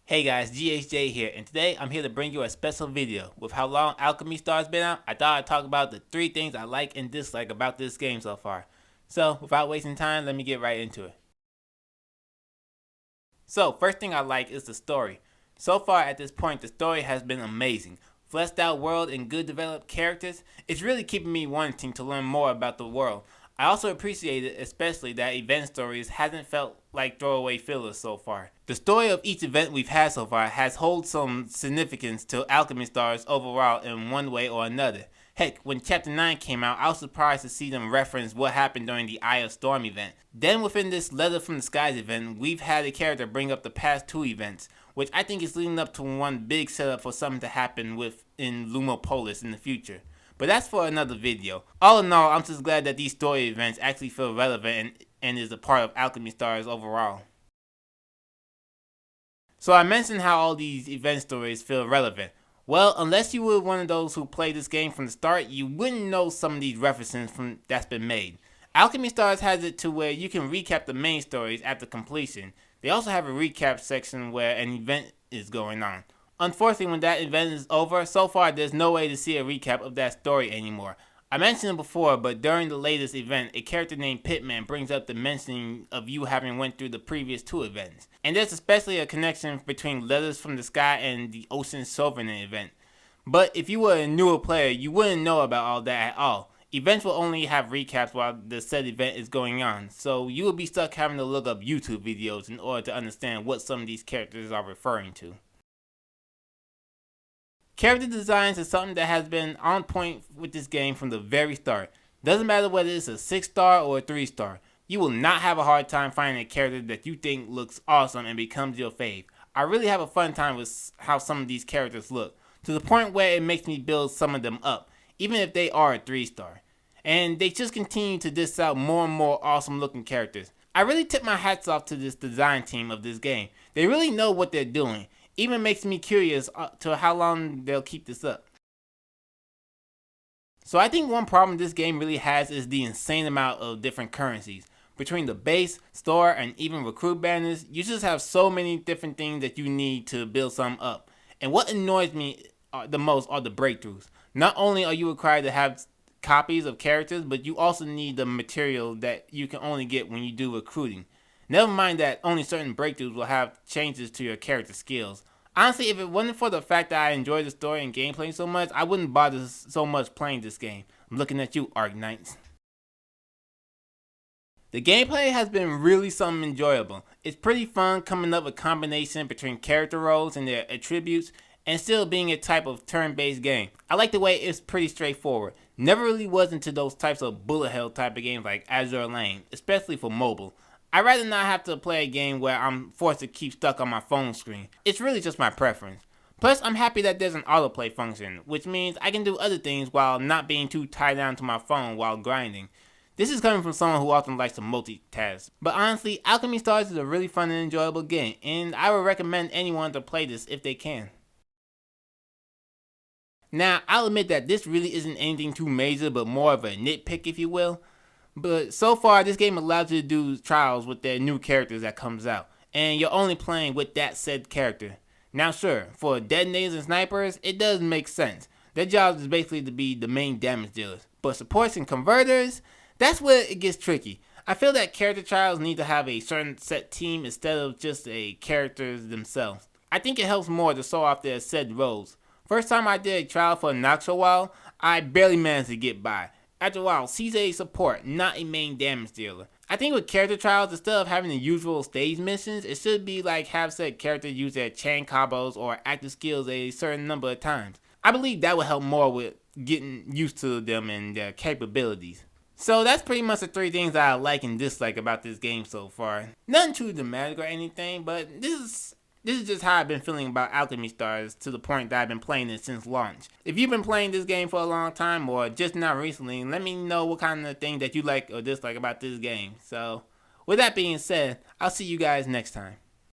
Hey guys, GHJ here, and today I'm here to bring you a special video. With how long Alchemy Stars been out, I thought I'd talk about the 3 things I like and dislike about this game so far. So, without wasting time, let me get right into it. So, first thing I like is the story. So far at this point, the story has been amazing. Fleshed out world and good developed characters, it's really keeping me wanting to learn more about the world. I also appreciate it, especially that event stories hasn't felt like throwaway fillers so far. The story of each event we've had so far has held some significance to Alchemy Stars overall in one way or another. Heck, when Chapter 9 came out, I was surprised to see them reference what happened during the Eye of Storm event. Then within this Letter from the Skies event, we've had a character bring up the past 2 events, which I think is leading up to one big setup for something to happen within Lumopolis in the future. But that's for another video. All in all, I'm just glad that these story events actually feel relevant and is a part of Alchemy Stars overall. So I mentioned how all these event stories feel relevant. Well, unless you were one of those who played this game from the start, you wouldn't know some of these references that's been made. Alchemy Stars has it to where you can recap the main stories after completion. They also have a recap section where an event is going on. Unfortunately, when that event is over, so far there's no way to see a recap of that story anymore. I mentioned it before, but during the latest event, a character named Pitman brings up the mentioning of you having went through the previous 2 events. And there's especially a connection between Letters from the Sky and the Ocean Sovereign event. But if you were a newer player, you wouldn't know about all that at all. Events will only have recaps while the said event is going on, so you will be stuck having to look up YouTube videos in order to understand what some of these characters are referring to. Character designs is something that has been on point with this game from the very start. Doesn't matter whether it's a 6-star or a 3-star. You will not have a hard time finding a character that you think looks awesome and becomes your fave. I really have a fun time with how some of these characters look, to the point where it makes me build some of them up, even if they are a 3-star. And they just continue to diss out more and more awesome looking characters. I really tip my hats off to this design team of this game. They really know what they're doing. Even makes me curious to how long they'll keep this up. So I think one problem this game really has is the insane amount of different currencies. Between the base, store, and even recruit banners, you just have so many different things that you need to build some up. And what annoys me the most are the breakthroughs. Not only are you required to have copies of characters, but you also need the material that you can only get when you do recruiting. Never mind that only certain breakthroughs will have changes to your character skills. Honestly, if it wasn't for the fact that I enjoy the story and gameplay so much, I wouldn't bother so much playing this game. I'm looking at you, Arknights. The gameplay has been really something enjoyable. It's pretty fun coming up with a combination between character roles and their attributes and still being a type of turn-based game. I like the way it's pretty straightforward. Never really was into those types of bullet hell type of games like Azure Lane, especially for mobile. I'd rather not have to play a game where I'm forced to keep stuck on my phone screen. It's really just my preference. Plus, I'm happy that there's an autoplay function, which means I can do other things while not being too tied down to my phone while grinding. This is coming from someone who often likes to multitask. But honestly, Alchemy Stars is a really fun and enjoyable game, and I would recommend anyone to play this if they can. Now, I'll admit that this really isn't anything too major, but more of a nitpick if you will. But so far, this game allows you to do trials with their new characters that comes out, and you're only playing with that said character. Now sure, for detonators and snipers, it does make sense. Their job is basically to be the main damage dealers. But supports and converters, that's where it gets tricky. I feel that character trials need to have a certain set team instead of just a characters themselves. I think it helps more to show off their said roles. First time I did a trial for Noxowal, I barely managed to get by. After a while, she's a support, not a main damage dealer. I think with character trials, instead of having the usual stage missions, it should be like have said character use their chain combos or active skills a certain number of times. I believe that would help more with getting used to them and their capabilities. So that's pretty much the 3 things that I like and dislike about this game so far. Nothing too dramatic or anything, but this is just how I've been feeling about Alchemy Stars to the point that I've been playing it since launch. If you've been playing this game for a long time or just not recently, let me know what kind of thing that you like or dislike about this game. So, with that being said, I'll see you guys next time.